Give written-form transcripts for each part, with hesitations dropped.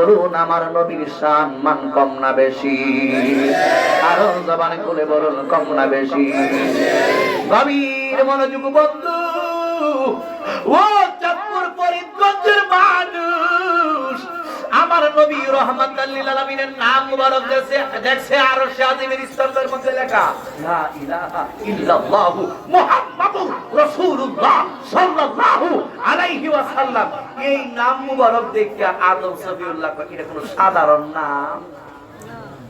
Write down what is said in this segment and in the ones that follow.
বলুন আমার নবীর শান মান কম না বেশি? আরো জবানে খুলে বলুন কম না বেশি? গভীর মনোযোগ বন্ধু, ও চাঁদপুর ফরিদগঞ্জের মানুষ, আমার নবী রাহমাতাল লিল আলামিনের নাম মুবারক দেখছে আরশে আজিমের স্তম্ভের মধ্যে লেখা লা ইলাহা ইল্লাল্লাহু মুহাম্মাদুর রাসূলুল্লাহ সাল্লাল্লাহু আলাইহি ওয়াসাল্লাম। এই নাম মুবারক দেখে আদম সফিউল্লাহ এটা কোনো সাধারণ নাম?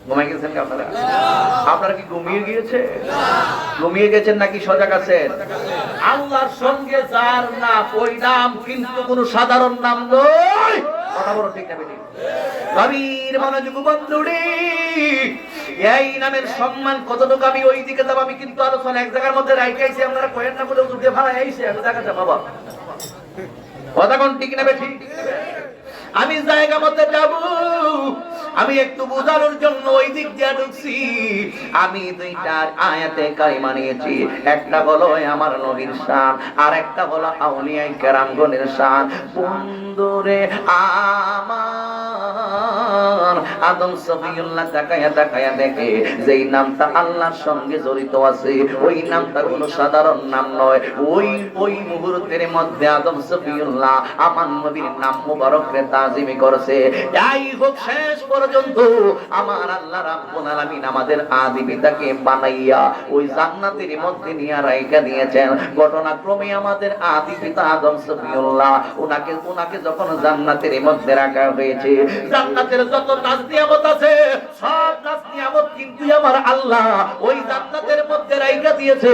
ঘুমিয়ে গেছেন কি আপনারা? আপনারা কি ঘুমিয়ে গিয়েছে? ঘুমিয়ে গেছেন নাকি সজাগ আছেন? আল্লাহর সঙ্গে যার নাম, ওই নাম কিন্তু কোনো সাধারণ নাম নয়। কথা বলো ঠিক না বেটি? গভীর মনোযোগ বন্ধুরে, এই নামের সম্মান কতটুকু আমি ওই দিকে যাব, আমি কিন্তু আলোচনা এক জায়গার মধ্যে রাইখে আইছি। আপনারা কয়েন না বলে উঠে ভাড়ায় আইছে, আমি দেখা যাব বাবা। কথা কোন ঠিক না বেটি? আমি জায়গা মতে যাব, আমি একটু বোঝানোর জন্য ওই দিক দিয়ে ঢুকছি। আমি দুইটা আয়াতে কারিমা নিয়েছি, একটা হলো আমার নবীর শান, আর একটা হলো আউলিয়া কেরামগণের শান। বন্ধুরে আমার, আদম সফিউল্লাহ তাকায়া তাকায়া দেখে যেই নামটা আল্লাহর সঙ্গে জড়িত আছে, ওই নামটা কোনো সাধারণ নাম নয়। ওই মুহূর্তের মধ্যে আদম সফিউল্লাহ আমার নবীর নাম মুবারককে তাজিমি করেছে। যাই হোক, শেষ পর্যন্ত আমার আল্লাহ রাব্বুল আলামিন আমাদের আদি পিতাকে বানাইয়া ওই জান্নাতের মধ্যে নিয়ে রাইখা দিয়েছেন। ঘটনাক্রমে আমাদের আদি পিতা আদম সফিউল্লাহ, ওনাকে যখন জান্নাতের মধ্যে রাখা হয়েছে, জান্নাতের যত নাজ নিয়ামত আছে সব নাজ নিয়ামত কিন্তু আমার আল্লাহ ওই জান্নাতের মধ্যে রাইখা দিয়েছে।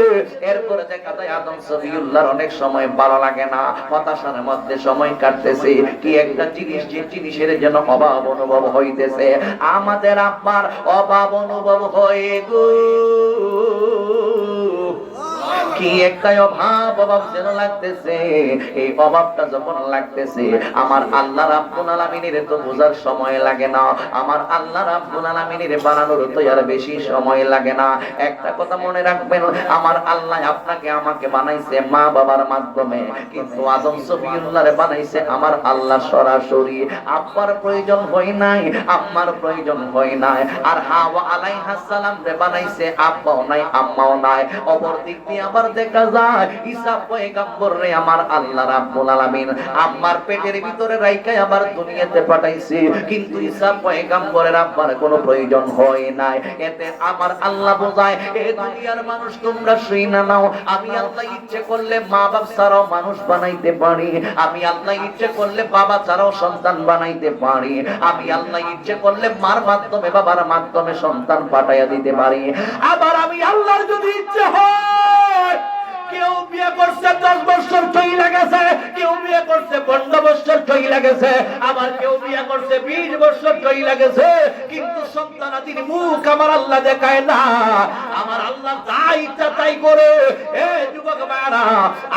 এরপরে দেখা যায় আদম সফিউল্লাহর অনেক সময় ভালো লাগে না, হতাশার মধ্যে সময় কাটতেছে। কি একটা জিনিস, যে জিনিসের যেন অভাব অনুভব হইতেছে। আমাদের আব্বার অভাব অনুভব হয়ে গো, কি একটা অভাব যেন লাগতেছে। এই অভাবটা যখন লাগতেছে, আমার আল্লাহ রাব্বুল আলামিনের তো বোঝার সময় লাগে না, আমার আল্লাহ রাব্বুল আলামিনের বানানোর তো আর বেশি সময় লাগে না। একটা কথা মনে রাখবেন, আমার আল্লাহ আপনাকে আমাকে বানাইছে মা বাবার মাধ্যমে, কিন্তু আদম সফিউল্লাহরে বানাইছে আমার আল্লাহ সরাসরি। আব্বার প্রয়োজন হয় নাই, আম্মার প্রয়োজন হয় নাই। আর হাওয়া আলাইহিস সালাম রে বানাইছে আব্বাও নাই আম্মাও নাই। অপর দিক দিয়ে আবার দেখা যায় ঈসা পয়গম্বর রে আমার আল্লাহ রাব্বুল আলামিন আম্মার পেটের ভিতরে রাইখা আবার দুনিয়াতে পাঠাইছে, কিন্তু ঈসা পয়গম্বরের আব্বার কোনো প্রয়োজন হয় নাই। এতে আমার আল্লাহ বোঝায়, এ দুনিয়ার মানুষ তোমরা শুই না নাও, আমি আল্লাহ ইচ্ছে করলে মা বাপ ছাড়াও মানুষ বানাইতে পারি, আমি আল্লাহ ইচ্ছে করলে বাবা ছাড়াও সন্তান বানাইতে পারি, আমি আল্লাহ ইচ্ছে করলে মার মাধ্যমে বাবার মাধ্যমে সন্তান পাঠাইয়া দিতে পারি। আবার আমি আল্লাহর যদি ইচ্ছে হয়, কেউ বিয়ে করছে 10 বছর চলে গেছে, কেউ বিয়ে করছে 15 বছর চলে গেছে, আবার কেউ বিয়ে করছে 20 বছর চলে গেছে, কিন্তু সন্তানাদির মুখ আমার আল্লাহ দেখায় না। আমার আল্লাহ যা ইচ্ছা তাই করে। এ যুবক ভাইরা,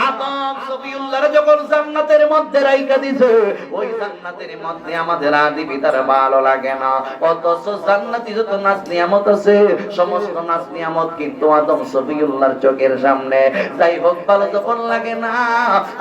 আদম সফিউল্লাহর যখন জান্নাতের মধ্যে রাইখা দিয়েছে, ওই জান্নাতের মধ্যে আমাদের আদি পিতার ভালো লাগে না, অথচ জান্নাতে যত নাজ নিয়ামত আছে, সমস্ত নাজ নিয়ামত কিন্তু আদম সফিউল্লাহর চোখের সামনে। যাই হোক, ভালো যখন লাগে না,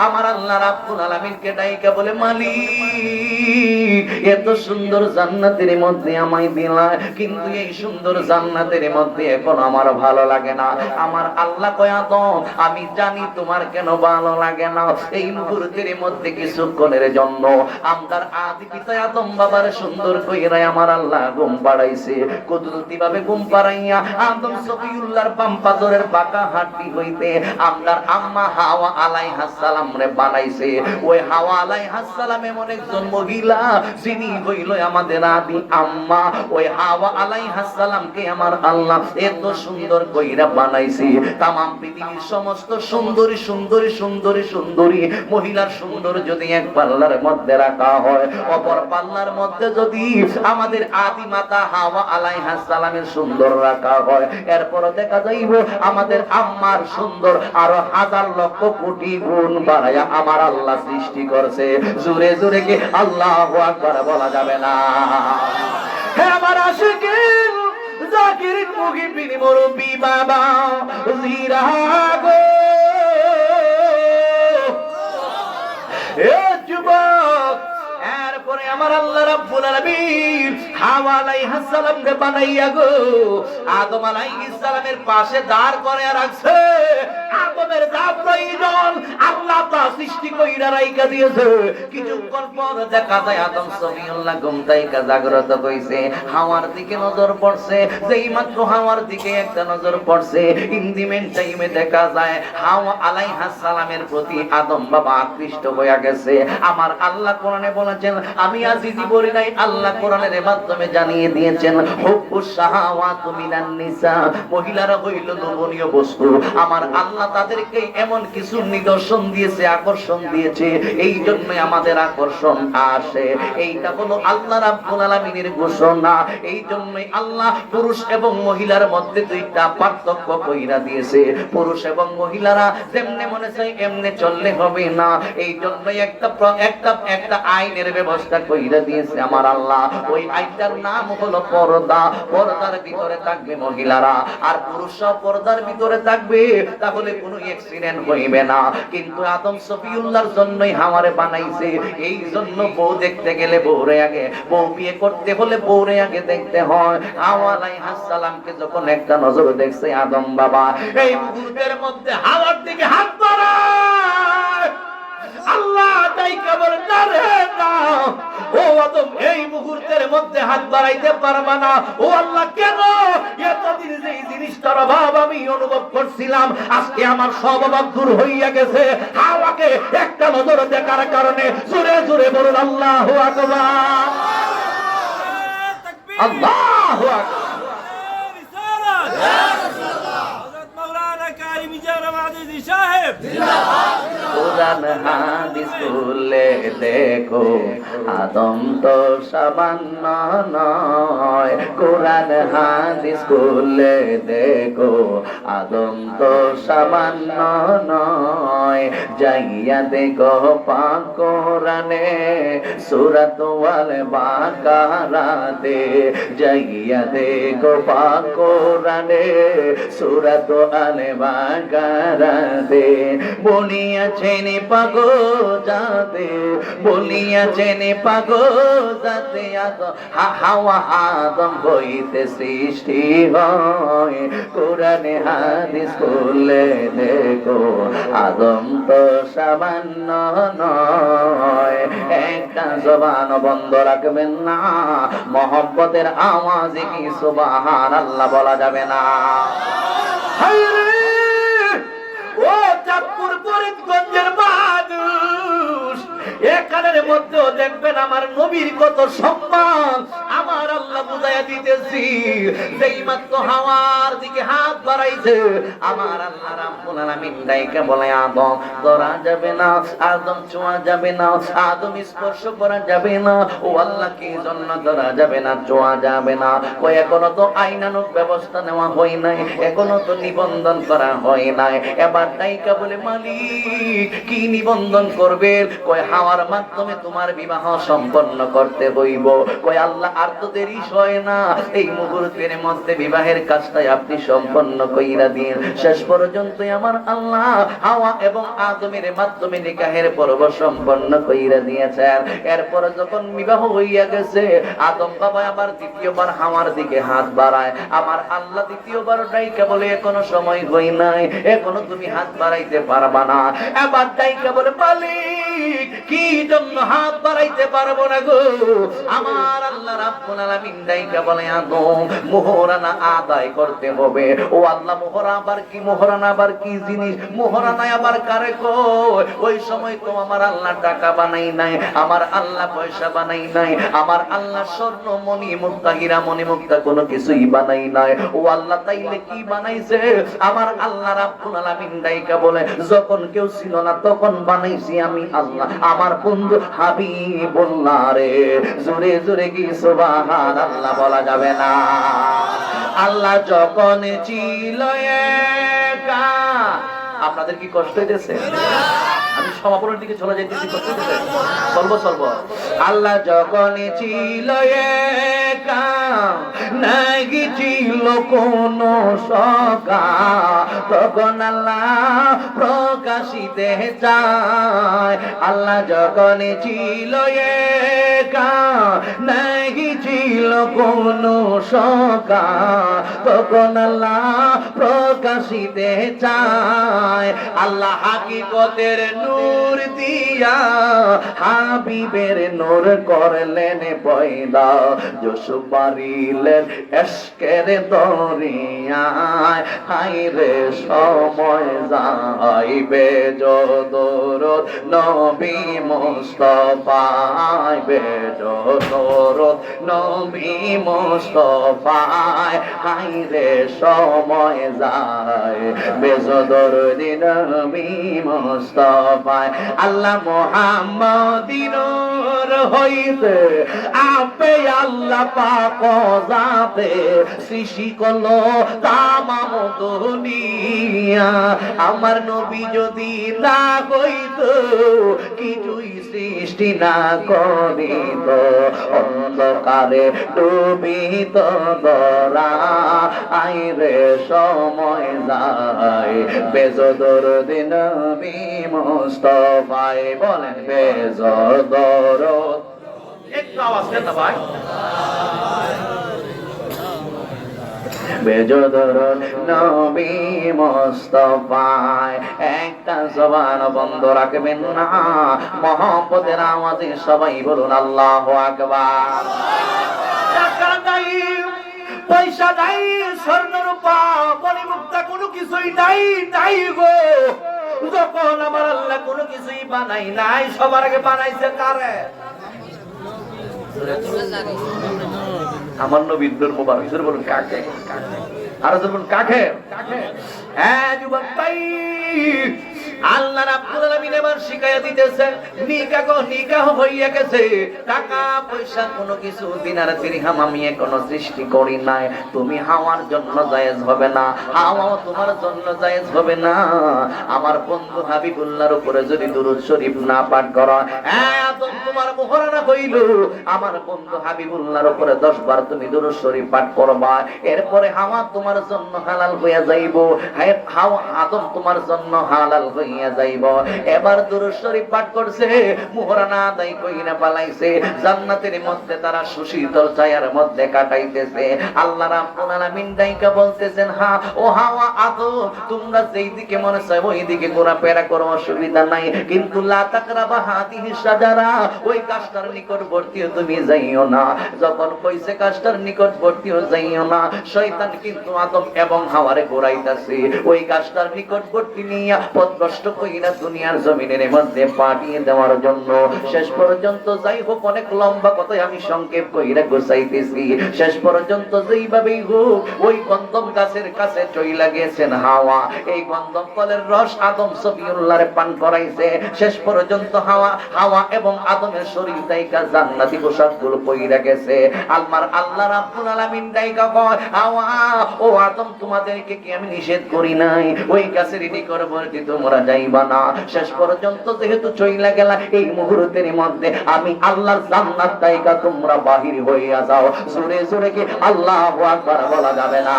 আমার আল্লাহ রাব্বুল আলামিনকে ডাইকা বলে, মালিক এত সুন্দর জান্নাতের মধ্যে আমায় দিলা, কিন্তু এই সুন্দর জান্নাতের মধ্যে এখন আমার ভালো লাগে না। আমার আল্লাহ কয়, আদম আমি জানি তোমার কেন ভালো লাগে না। এই মুহূর্তের মধ্যে কিছুক্ষণের জন্য আমার আদি পিতা আদম বাবার সুন্দর কইরা আমার আল্লাহ ঘুম পাড়াইছে। কুদরতি ভাবে ঘুম পাড়াইয়া আদম সফিউল্লাহর বাম পাজরের বাঁকা হাড্ডি হইতে আপনার আম্মা হাওয়া আলাইহিস সালাম রে বানাইছে। ওই হাওয়া আলাইহিস সালাম এমন একজন মহিলা যিনি হইল আমাদের আদি আম্মা। ওই হাওয়া আলাইহিস সালামকে আমার আল্লাহ এত সুন্দর কইরা বানাইছে। तमाम পৃথিবীর সমস্ত সুন্দরী সুন্দরী সুন্দরী সুন্দরী মহিলার সুন্দর যদি এক পাল্লার মধ্যে রাখা হয়, অপর পাল্লার মধ্যে যদি আমাদের আদি মাতা হাওয়া আলাইহিস সালামের সুন্দর রাখা হয়, এরপর দেখা যাইব আমাদের আম্মার সুন্দর আরো হাজার লক্ষ কোটি গুণ বাড়ায়া আমার আল্লাহ সৃষ্টি করছে। জোরে জোরে কি আল্লাহু আকবার বলা যাবে না? হে আমার আশিকিন জাকিরিন মুহিবিন মুরব্বি বাবা জিরা গো, এ যুবক, এরপরে আমার আল্লাহ রাব্বুল আলামিন হাওয়া আলাইহিস সালামকে বানাইয়া গো আদম আলাইহিস সালামের পাশে দাঁড় করে রাখছে। আদমের যা প্রয়োজন আল্লাহ তা সৃষ্টি কইরা রাইখা দিয়েছে। কিছুক্ষণ পর দেখা যায় আদম সফিউল্লাহ ঘুম থেকে জাগ্রত হইছে, হাওয়ার দিকে নজর পড়ছে। যেই মাত্র হাওয়ার দিকে একটা নজর পড়ছে, ইন্দিমেন্ট টাইমে দেখা যায় হাওয়া আলাইহিস সালামের প্রতি আদম বাবা আকৃষ্ট হয়ে গেছে। আমার আল্লাহ কোরআনে বলেছেন, আমি আজিজি বলি নাই, আল্লাহ কোরআনের মাধ্যমে জানিয়ে দিয়েছেন, হুব্বুস শাহাওয়াতু মিনান নিসা, মহিলারা হইল লোভনীয় বস্তু। আমার আল্লাহ তাদেরকে এমন কিছু নিদর্শন দিয়েছে, আকর্ষণ দিয়েছে, এই জন্যই আমাদের আকর্ষণ আসে। এইটা হলো আল্লাহ রাব্বুল আলামিনের ঘোষণা। এই জন্যই আল্লাহ পুরুষ এবং মহিলার মধ্যে দুইটা পার্থক্য কইরা দিয়েছে। পুরুষ এবং মহিলারা যেমনে মনে চায় এমনে চললে হবে না। এই জন্যই একটা আইনের ব্যবস্থা কইরা দিয়েছে আমার আল্লাহ। ওই আইনটার নাম হলো পর্দা। পর্দার ভিতরে থাকবে মহিলারা, আর পুরুষরা পর্দার ভিতরে থাকবে, তাহলে কোনো অ্যাক্সিডেন্ট হইবে না। কিন্তু আদম সফিউল্লাহর জন্যই হাওয়ারে বানাইছে। এই জন্য বউ দেখতে গেলে বউরে আগে, বউ বিয়ে করতে হলে বউরে আগে দেখতে হয়। হাওয়া আলাইহিস সালামকে যখন একটা নজর দেখছে আদম বাবা, এই মুহূর্তের মধ্যে হাওয়ার দিকে হাত বাড়ায়। আল্লাহ তাই কেবল না রে না, ও আদম এই মুহূর্তের মধ্যে হাত বাড়াইতে পারবা না। ও আল্লাহ, কেন? এতদিন যে জিনিসটার অভাব আমি অনুভব করছিলাম, আজকে আমার সব অভাব দূর হইয়া গেছে। হাওয়াকে একটা নজর দেখার কারণে জোরে জোরে বলুন আল্লাহু আকবার, আল্লাহু আকবার। কোরআন হাদিস খুলে দেখো, আদম তো সামান্য নয়। কোরআন হাদিস খুলে দেখো, আদম তো সামান্য নয়। যাইয়া দেখো পাক কোরআনে সূরাত আল বাকারাতে, যাইয়া দেখো পাক কোরআনে সূরাত আল বাকারাতে বলিয়াছেন পাগো যাতে, বলিয়াছেন পাগো যাতে হাওয়া আদম হইতে সৃষ্টি হয়। কোরআনে হাদিস খুলে দেখো, আদম তো সামান্য নয়। একটা জবান বন্ধ রাখবেন না, মহব্বতের আওয়াজে কি সুবহানাল্লাহ বলা যাবে না? ও চাঁদপুর ফরিদগঞ্জের মানুষ, এখানের মধ্যেও দেখবেন আমার নবীর কত সম্মান। আমার আল্লাহ বুঝাইয়া দিতেছি, যেই মাত্র হাওয়ার দিকে হাত বাড়াইছে, আমার আল্লাহ রাব্বুল আলামিন ডাইকা বলে, আদম ধরা যাবে না, আদম ছোঁয়া যাবে না, আদম স্পর্শ করা যাবে না। ও আল্লাহ, কি জন্য ধরা যাবে না, ছোঁয়া যাবে না? কই এখনো তো আইনানুগ ব্যবস্থা নেওয়া হয় নাই, এখনো তো নিবন্ধন করা হয় নাই। এবার ডাইকা বলে, মালিক কি নিবন্ধন করবে? কই হাওয়ার মাধ্যমে তোমার বিবাহ সম্পন্ন করতে হইব। কই আল্লাহ, আর তো দেরি হয় না, এই মুহূর্তের মধ্যে বিবাহের কাজটাই আপনি সম্পন্ন কইরা দিন। শেষ পর্যন্ত আমার আল্লাহ হাওয়া এবং আদমের মাধ্যমে নিকাহের পর্ব সম্পন্ন কইরা দিয়েছেন। এরপর যখন বিবাহ হইয়া গেছে, আদম বাবা আবার দ্বিতীয়বার হাওয়ার দিকে হাত বাড়ায়। আমার আল্লাহ দ্বিতীয়বার ডাইকা বলে, এখনো সময় হই নাই, এখনো তুমি হাত বাড়াইতে পারবা না। এবার ডাইকা বলে, মালিক কি জন্য হাত বাড়াইতে পারবো না গো? আমার আল্লাহ রাব্বুল আলামিন ডাইকা বলে, আদম মোহরানা আদায় করতে হবে। ও আল্লাহ, মোহরা আবার কি? মোহরানা আবার কি জিনিস? মোহরানা আবার কারে কয়? ওই সময় তো আমার আল্লাহ টাকা বানাই নাই, আমার আল্লাহ পয়সা বানাই নাই, আমার আল্লাহ স্বর্ণ মণি মুক্তা হীরা মণি মুক্তা কোনো কিছুই বানাই নাই। ও আল্লাহ, তাইলে কি বানাইছে? আমার আল্লাহ রাব্বুল আলামিন ডাইকা বলে, যখন কেউ ছিল না তখন বানাইছি আমি আল্লাহ, আমার বন্ধু হাবিবুল্লাহ রে। জোরে জোরে কি সুবহানাল্লাহ বলা যাবে না? আল্লাহ যখন ছিল একা, আপনাদের কি কষ্ট হইতেছে? আমি সমাপনের দিকে চলে যাইতেছি, কষ্ট হইতেছে? আল্লাহ যখন ছিল একা, নাকি ছিল কোন সকা, তখন আল্লাহ প্রকাশিতে চায়। আল্লাহ যখন ছিল একা, নাই ছিল কোন সকা, তখন আল্লাহ প্রকাশিতে চায়। আল্লাহ হাকিকতের নূর দিয়া হাবিবের নূর করলেন পয়দা, যুসুফ পারিলেন এশকের দরিয়ায়। হায়রে সময় যাইবে যদর নবী মুস্তাফায়, বেজদর নবী মুস্তাফায়। হায়রে সময় যায় বেজদর নবী মুস্তাফায়। আল্লাহ মুহাম্মদিন হইতে আপে আল্লাহ পাক যাতে সৃষ্টি করলো তামাম দুনিয়া। আমার নবী যদি না হইতো কিছুই সৃষ্টি না করিত, অন্ধকারে ডুবিত ধরা। আইরে সময় যায় বেজদর দিন মুস্তাফায়, বলেন বেজদর। একটু আওয়াজ দেন না ভাই। বেজদর নবী মুস্তাফায়। একটা জবান বন্ধ রাখবেন না, মুহাম্মদের আওয়াজে সবাই বলুন আল্লাহু আকবার। টাকা নাই, পয়সা নাই, স্বর্ণ রূপা মণিমুক্তা কোনো কিছুই নাই, নাই গো। যখন আমার আল্লাহ কোনো কিছুই বানাই নাই, সবার আগে বানাইছে কারে? আমার নবীর নূর মুবারক। জোরে বলুন কাকে? আর জোরে বলুন কাকে? হ্যাঁ যুবক ভাই, আল্লাহ রাব্বুল আলামিন এবার শিখাইয়া দিতেছে, নিকাহ হইয়া গেছে। টাকা পয়সা কোনো কিছু দিনার দিরহাম আমি এখনো সৃষ্টি করি নাই। তুমি হাওয়ার জন্য জায়েজ হবে না, হাওয়াও তোমার জন্য জায়েজ হবে না। আমার বন্ধু হাবিবুল্লাহর উপরে যদি দুরূদ শরীফ না পাঠ করো, আদম তোমার মোহরানা হইল, আমার বন্ধু হাবিবুল্লাহর উপরে 10 বার তুমি দুরূদ শরীফ পাঠ করবা, এরপরে হাওয়া তোমার জন্য হালাল হইয়া যাইব। হাওয়া আদম তোমার জন্য হালাল হইয়া যাইব। এবার দুরূদ শরীফ পাঠ করছে, মোহরানা আদায় কইরা পালাইছে, জান্নাতের মধ্যে তারা সুশীতল ছায়ার মধ্যে কাটাইতেছে। আল্লাহ রাব্বুল আলামিন ডাইকা বলতেছেন, হ্যাঁ ও হাওয়া আদম, তোমরা যেই দিকে মনে চায় ওই দিকে ঘোরাফেরা করো, অসুবিধা নাই, কিন্তু লা তাকরাবা হাদিহি শাজারা, ওই গাছটার নিকটবর্তীও তুমি যাইও না। যখন কইছে গাছটার নিকটবর্তীও যাইও না, শয়তান কিন্তু আদম এবং হাওয়ারে ঘোরাইতাছে ওই গাছটার নিকটবর্তী নিয়া পথভ্রষ্ট কইরা দুনিয়ার জমিনের মধ্যে পাঠিয়ে দেওয়ার জন্য। শেষ পর্যন্ত যাই হোক, অনেক লম্বা কথাই আমি সংক্ষেপ কইরা গোছাইতেছি। শেষ পর্যন্ত যেইভাবেই হোক ওই গন্ধম গাছের কাছে চইলা গেছেন হাওয়া। এই গন্ধম ফলের রস আদম সফিউল্লাহরে পান করাইছে। শেষ পর্যন্ত হাওয়া এবং আদমের শরীর দাইকা জান্নাতি পোশাকগুলো পইরা গেছে। আল্লাহ রাব্বুল আলামিন দাইকা কয়, হাওয়া ও আদম, তোমাদেরকে কি আমি নিষেধ করি নাই ওই গাছের নিকটবর্তী তোমরা যাইবা না? শেষ পর্যন্ত যেহেতু চইলা গেলা, এই মুহূর্তের মধ্যে আমি আল্লাহর জান্নাত দাইকা তোমরা বাহির হইয়া যাও। জোরে জোরে কি আল্লাহু আকবার বলা যাবে না?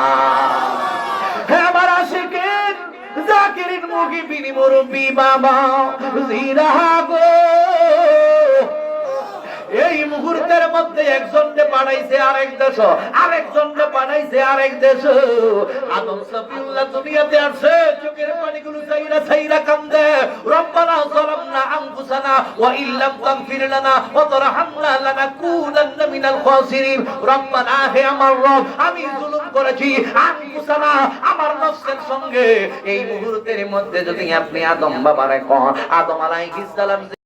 হে আমার আশিকিন জাকিরিন মুহিবিন মুরব্বি বাবা জিরা গো, এই মুহূর্তের মধ্যে একজনকে পাঠাইছে আরেক দেশ, আরেকজনকে পাঠাইছে আরেক দেশ। আদম সফিউল্লাহ দুনিয়াতে আসে, চোখের পানিগুলো ছাইরা কান্দে, রব্বানা যালামনা আনফুসানা ওয়া ইল্লাম তাগফির লানা ওয়া তারহামনা লানাকুনান্না মিনাল খাসিরিন। রব্বানা, হে আমার রব, আমি জুলুম করেছি, আনফুসানা আমার নফসের সঙ্গে। এই মুহূর্তের মধ্যে যদি আপনি আদম বাবারে কোন, আদম আলাইহিস সালাম